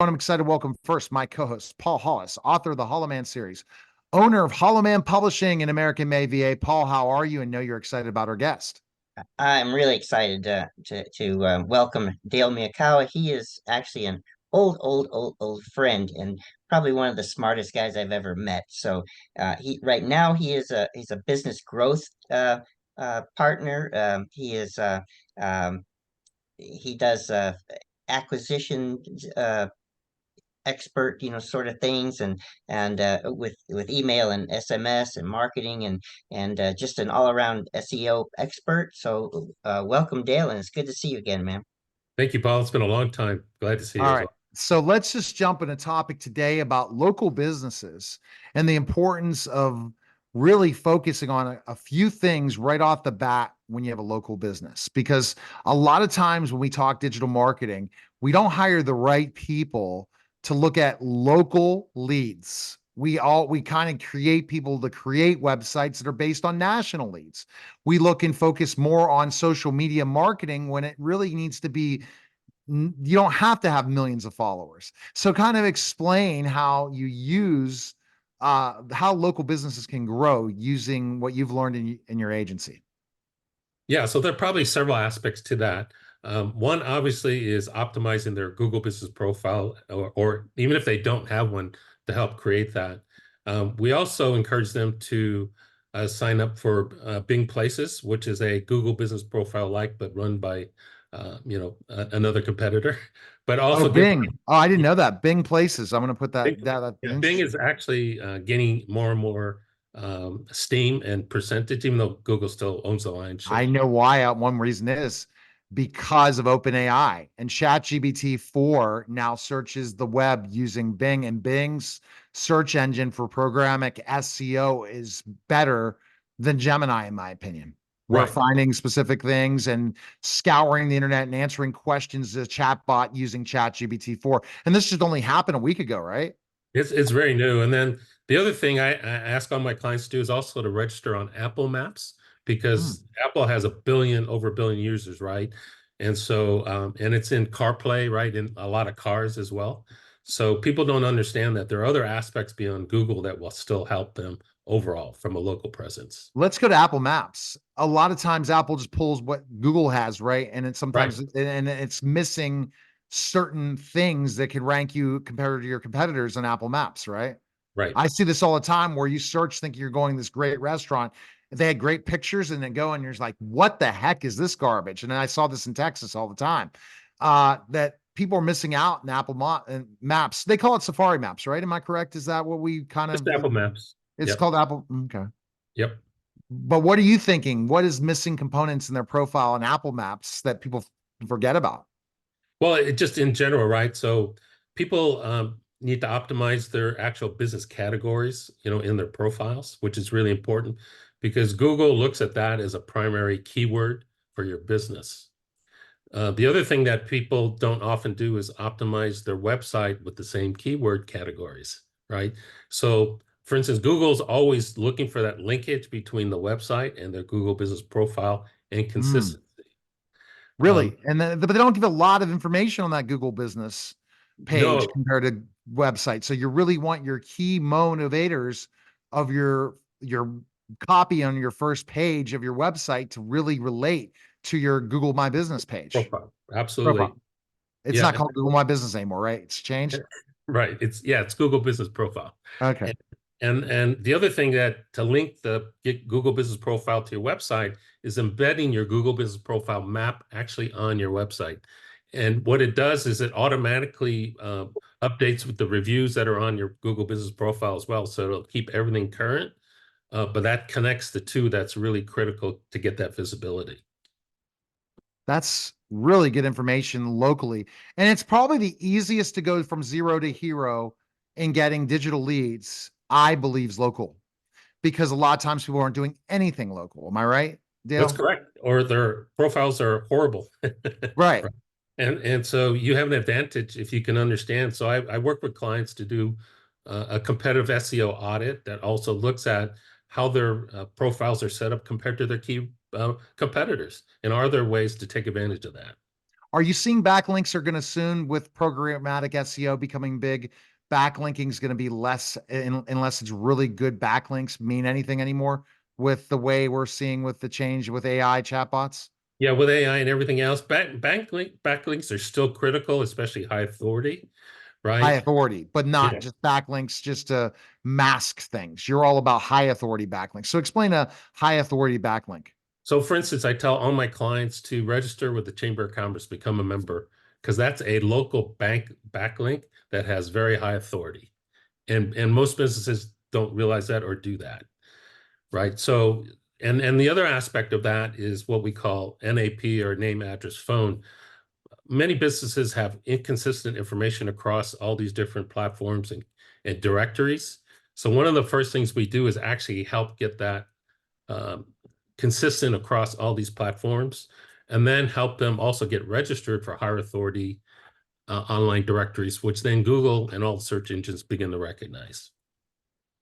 I'm excited to welcome first my co-host, Paul Hollis, author of the Hollow Man series, owner of Hollow Man Publishing in American May, VA. Paul, how are you? And know you're excited about our guest. I'm really excited to welcome Dale Miyakawa. He is actually an old friend and probably one of the smartest guys I've ever met. So he right now he's a business growth partner. Um, he does acquisition expert, sort of things, and with email and SMS and marketing and just an all around SEO expert. So welcome, Dale, and it's good to see you again, man. Thank you, Paul. It's been a long time. Glad to see you All as right. well. So let's just jump in a topic today about local businesses and the importance of really focusing on a few things right off the bat when you have a local business. Because a lot of times when we talk digital marketing, we don't hire the right people to look at local leads. We kind of create people to create websites that are based on national leads. We look and focus more on social media marketing when it really needs to be you don't have to have millions of followers. So kind of explain how you use how local businesses can grow using what you've learned in your agency. Yeah, so there are probably several aspects to that. One obviously is optimizing their Google Business Profile, or even if they don't have one, to help create that. We also encourage them to sign up for Bing Places, which is a Google Business Profile like, but run by another competitor. But Oh, also give Bing. Oh, I didn't know that. Bing Places. I'm going to put Bing, that's yeah, Bing interesting. is actually gaining more and more steam and percentage, even though Google still owns the lion's I share. know why. One reason is because of OpenAI and ChatGPT 4 now searches the web using Bing, and Bing's search engine for programmatic SEO is better than Gemini, in my opinion. We're Right. finding specific things and scouring the internet and answering questions to chatbot using ChatGPT 4. And this just only happened a week ago, right? It's very new. And then the other thing I ask all my clients to do is also to register on Apple Maps, Hmm. because Apple has over a billion users, right? And so and it's in CarPlay, right, in a lot of cars as well. So people don't understand that there are other aspects beyond Google that will still help them overall from a local presence. Let's go to Apple Maps. A lot of times Apple just pulls what Google has, right? And it's Right, sometimes and it's missing certain things that could rank you compared to your competitors on Apple Maps, right? right. I see this all the time where you search thinking you're going to this great restaurant. They had great pictures and then go and you're just like, what the heck is this garbage? And then I saw this in Texas all the time. That people are missing out in Maps. They call it Safari Maps, right? Am I correct? Is that what we kind Just of Apple Maps. it's Yep. called Apple? Okay. Yep. But what are you thinking? What is missing components in their profile on Apple Maps that people forget about? Well, it just in general, right? So people need to optimize their actual business categories, in their profiles, which is really important because Google looks at that as a primary keyword for your business. The other thing that people don't often do is optimize their website with the same keyword categories, right? So, for instance, Google's always looking for that linkage between the website and their Google Business Profile and Mm, consistency. Um, really? And then, but they don't give a lot of information on that Google business page no, compared to websites. So you really want your key motivators of your copy on your first page of your website to really relate to your Google My Business page profile. Absolutely. profile. It's not Yeah. called Google My Business anymore, right? It's changed. Right. It's Google Business Profile. Okay. And and the other thing that to link the Google Business Profile to your website is embedding your Google Business Profile map actually on your website. And what it does is it automatically updates with the reviews that are on your Google Business Profile as well. So it'll keep everything current, but that connects the two. That's really critical to get that visibility. That's really good information locally. And it's probably the easiest to go from zero to hero in getting digital leads, I believe, is local, because a lot of times people aren't doing anything local. Am I right, That's Dale? correct. Or their profiles are horrible. Right. And so you have an advantage if you can understand. So I work with clients to do a competitive SEO audit that also looks at how their profiles are set up compared to their key competitors. And are there ways to take advantage of that? Are you seeing backlinks are going to soon, with programmatic SEO becoming big, backlinking is going to be less unless it's really good backlinks mean anything anymore with the way we're seeing with the change with AI chatbots? Yeah, with AI and everything else, backlinks are still critical, especially high authority, High right? authority, but not Yeah. just backlinks just to mask things. You're all about high authority backlinks. So explain a high authority backlink. So for instance, I tell all my clients to register with the Chamber of Commerce, become a member, because that's a local bank backlink that has very high authority. And most businesses don't realize that or do that, right? So, and the other aspect of that is what we call NAP, or name, address, phone. Many businesses have inconsistent information across all these different platforms and directories. So one of the first things we do is actually help get that um, consistent across all these platforms, and then help them also get registered for higher authority online directories, which then Google and all the search engines begin to recognize.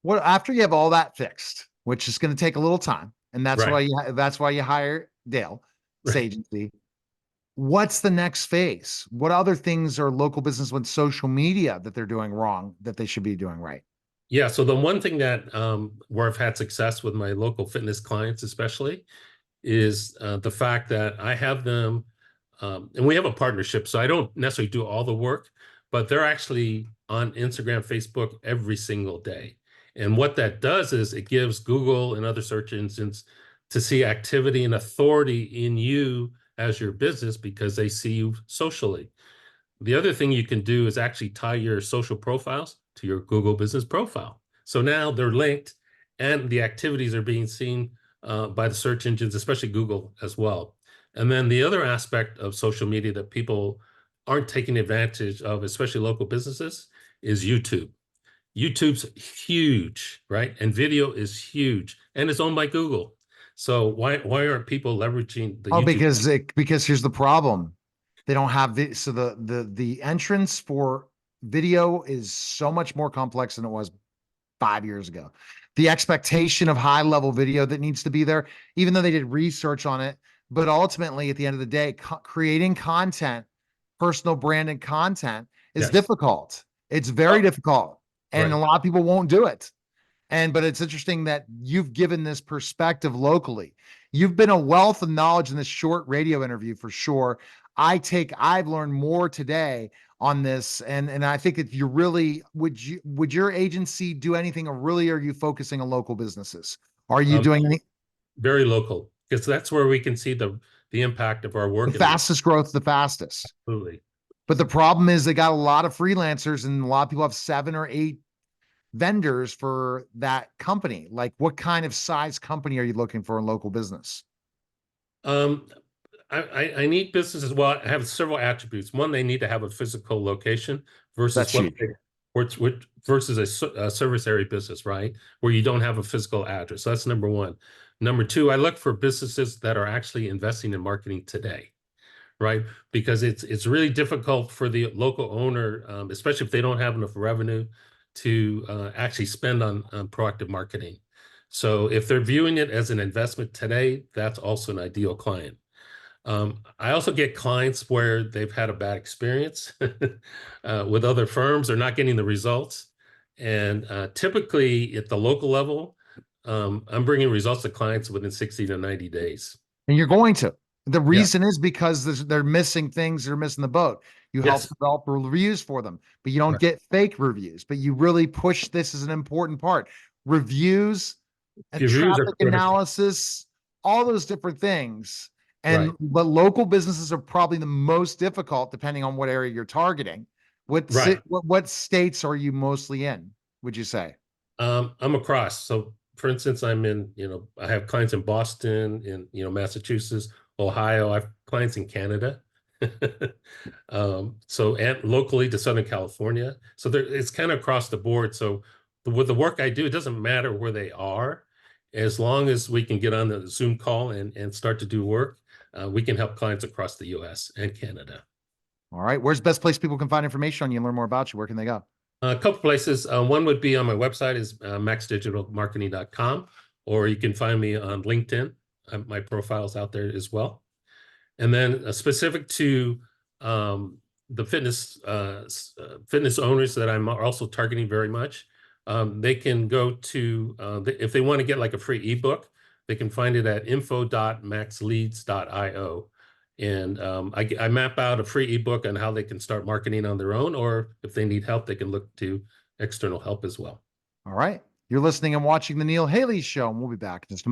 What after you have all that fixed, which is going to take a little time, and Right, that's why you hire Dale's right. agency. What's the next phase? What other things are local business with social media that they're doing wrong that they should be doing right? Yeah, so the one thing that where I've had success with my local fitness clients especially is the fact that I have them, and we have a partnership, so I don't necessarily do all the work, but they're actually on Instagram, Facebook every single day. And what that does is it gives Google and other search engines to see activity and authority in you as your business because they see you socially. The other thing you can do is actually tie your social profiles to your Google business profile. So now they're linked and the activities are being seen by the search engines, especially Google as well. And then the other aspect of social media that people aren't taking advantage of, especially local businesses, is YouTube. YouTube's huge, right? And video is huge and it's owned by Google. So why aren't people leveraging the Oh, YouTube? because here's the problem. They don't have the entrance for video is so much more complex than it was 5 years ago. The expectation of high level video that needs to be there, even though they did research on it, but ultimately at the end of the day, creating content, personal branded content is Yes. difficult. It's very Oh, difficult. And a right. lot of people won't do it. But it's interesting that you've given this perspective locally. You've been a wealth of knowledge in this short radio interview for sure. I've learned more today on this. And I think if you really, would your agency do anything, or really are you focusing on local businesses? Are you Um, doing any, very local, because that's where we can see the impact of our the work. And fastest growth, the fastest? absolutely. But the problem is they got a lot of freelancers and a lot of people have 7 or 8 vendors for that company. Like, what kind of size company are you looking for in local business? Um, I need businesses. Well, I have several attributes. One, they need to have a physical location versus That's huge. versus a service area business, right? Where you don't have a physical address. So that's number one. Number two, I look for businesses that are actually investing in marketing today, right? Because it's really difficult for the local owner, especially if they don't have enough revenue to actually spend on proactive marketing. So if they're viewing it as an investment today, that's also an ideal client. I also get clients where they've had a bad experience with other firms. They're not getting the results. And typically at the local level, I'm bringing results to clients within 60 to 90 days. And you're going to. The Yeah. reason is because they're missing things, they're missing the boat. You help Yes. develop reviews for them, but you don't get fake reviews. But you really push this as an important part. Reviews and Reviews are traffic critical. analysis, all those different things. And Right. but local businesses are probably the most difficult, depending on what area you're targeting. Right. What states are you mostly in, would you say? I'm across. So for instance, I have clients in Boston, in, Massachusetts, Ohio. I have clients in Canada. So and locally to Southern California. So it's kind of across the board. So with the work I do, it doesn't matter where they are, as long as we can get on the Zoom call and start to do work, we can help clients across the US and Canada. All right. Where's the best place people can find information on you and learn more about you? Where can they go? A couple places. One would be on my website is maxdigitalmarketing.com, or you can find me on LinkedIn. My profile's out there as well. And then specific to the fitness owners that I'm also targeting very much, they can go to, if they want to get like a free ebook, they can find it at info.maxleads.io. And I map out a free ebook on how they can start marketing on their own, or if they need help, they can look to external help as well. All right. You're listening and watching The Neil Haley Show, and we'll be back in just a moment.